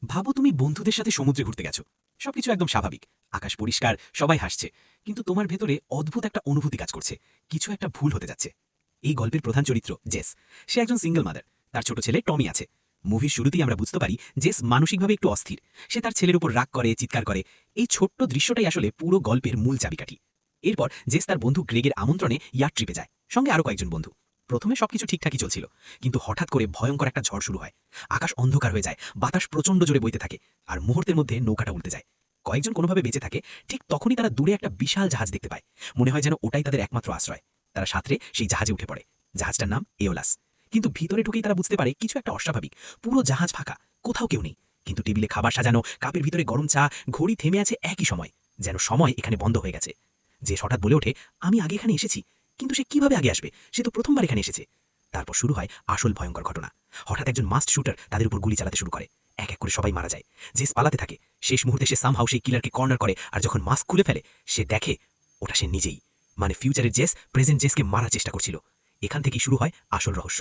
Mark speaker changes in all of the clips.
Speaker 1: ভাবো তুমি বন্ধুদের সাথে সমুদ্রে ঘুরতে গেছো। সবকিছু একদম স্বাভাবিক, আকাশ পরিষ্কার, সবাই হাসছে। কিন্তু তোমার ভেতরে অদ্ভুত একটা অনুভূতি কাজ করছে, কিছু একটা ভুল হতে যাচ্ছে। এই গল্পের প্রধান চরিত্র জেস। সে একজন সিঙ্গেল মাদার, তার ছোট ছেলে টমি আছে। মুভির শুরুতেই আমরা বুঝতে পারি জেস মানসিকভাবে একটু অস্থির। সে তার ছেলের উপর রাগ করে, চিৎকার করে। এই ছোট্ট দৃশ্যটাই আসলে পুরো গল্পের মূল চাবিকাঠি। এরপর জেস তার বন্ধু গ্রেগের আমন্ত্রণে ইয়াট ট্রিপে যায়, সঙ্গে আরও কয়েকজন বন্ধু। প্রথমে সবকিছু ঠিকঠাকই চলছিল, কিন্তু হঠাৎ করে ভয়ঙ্কর একটা ঝড় শুরু হয়। আকাশ অন্ধকার হয়ে যায়, বাতাস প্রচণ্ড জোরে বইতে থাকে, আর মুহূর্তের মধ্যে নৌকাটা উল্টে যায়। কয়েকজন কোনোভাবে বেঁচে থাকে। ঠিক তখনই তারা দূরে একটা বিশাল জাহাজ দেখতে পায়। মনে হয় যেন ওটাই তাদের একমাত্র আশ্রয়। তারা সাঁতরে সেই জাহাজে উঠে পড়ে। জাহাজটার নাম এওলাস। কিন্তু ভিতরে ঢুকেই তারা বুঝতে পারে কিছু একটা অস্বাভাবিক। পুরো জাহাজ ফাঁকা, কোথাও কেউ নেই। কিন্তু টেবিলে খাবার সাজানো, কাপের ভিতরে গরম চা, ঘড়ি থেমে আছে একই সময়। যেন সময় এখানে বন্ধ হয়ে গেছে। যে হঠাৎ বলে ওঠে, আমি আগে এখানে এসেছি। কিন্তু সে কিভাবে আগে আসবে? সে তো প্রথমবার এখানে এসেছে। তারপর শুরু হয় আসল ভয়ঙ্কর ঘটনা। হঠাৎ একজন মাস্ট শুটার তাদের উপর গুলি চালাতে শুরু করে। এক এক করে সবাই মারা যায়। জেস পালাতে থাকে। শেষ মুহূর্তে সে সামহাউ সেই কিলারকে কর্নার করে, আর যখন মাস্ক খুলে ফেলে সে দেখে ওটা সে নিজেই। মানে ফিউচারের জেস প্রেজেন্ট জেসকে মারার চেষ্টা করছিল। এখান থেকেই শুরু হয় আসল রহস্য।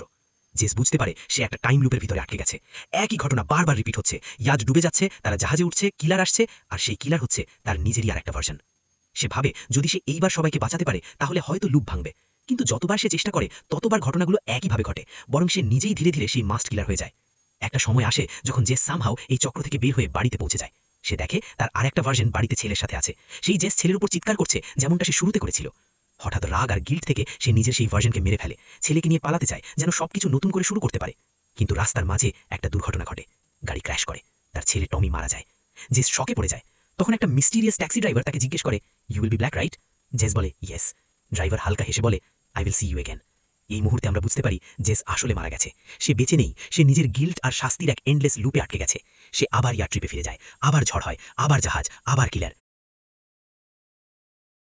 Speaker 1: জেস বুঝতে পারে সে একটা টাইম লুপের ভিতরে আটকে গেছে। একই ঘটনা বারবার রিপিট হচ্ছে। ইয়াদ ডুবে যাচ্ছে, তারা জাহাজে উঠছে, কিলার আসছে, আর সেই কিলার হচ্ছে তার নিজেরই আরেকটা ভার্সন। সে ভাবে যদি সে এইবার সবাইকে বাঁচাতে পারে তাহলে হয়তো লুপ ভাঙবে। কিন্তু যতবার সে চেষ্টা করে ততবার ঘটনাগুলো একইভাবে ঘটে, বরং সে নিজেই ধীরে ধীরে সেই মাস্ট কিলার হয়ে যায়। একটা সময় আসে যখন জেস সামহাউ এই চক্র থেকে বের হয়ে বাড়িতে পৌঁছে যায়। সে দেখে তার আরেকটা ভার্সন বাড়িতে ছেলের সাথে আছে। সেই জেস ছেলের উপর চিৎকার করছে যেমনটা সে শুরুতে করেছিল। হঠাৎ রাগ আর গিল্ট থেকে সে নিজের সেই ভার্সনকে মেরে ফেলে। ছেলেকে নিয়ে পালাতে চায়, যেন সবকিছু নতুন করে শুরু করতে পারে। কিন্তু রাস্তার মাঝে একটা দুর্ঘটনা ঘটে। গাড়ি ক্র্যাশ করে, তার ছেলে টমি মারা যায়। জেস শকে পড়ে যায়। তখন একটা মিস্টিরিয়াস ট্যাক্সি ড্রাইভার তাকে জিজ্ঞেস করে, you will be back right? Jess বলে, ইয়েস। ড্রাইভার হালকা হেসে বলে, I will see you again. এই মুহূর্তে আমরা বুঝতে পারি জেস আসলে মারা গেছে। সে বেঁচে নেই, সে নিজের গিল্ট আর শাস্তির এক এন্ডলেস লুপে আটকে গেছে। সে আবার ইয়ার ট্রিপে ফিরে যায়। আবার ঝড় হয়, আবার জাহাজ, আবার কিলার।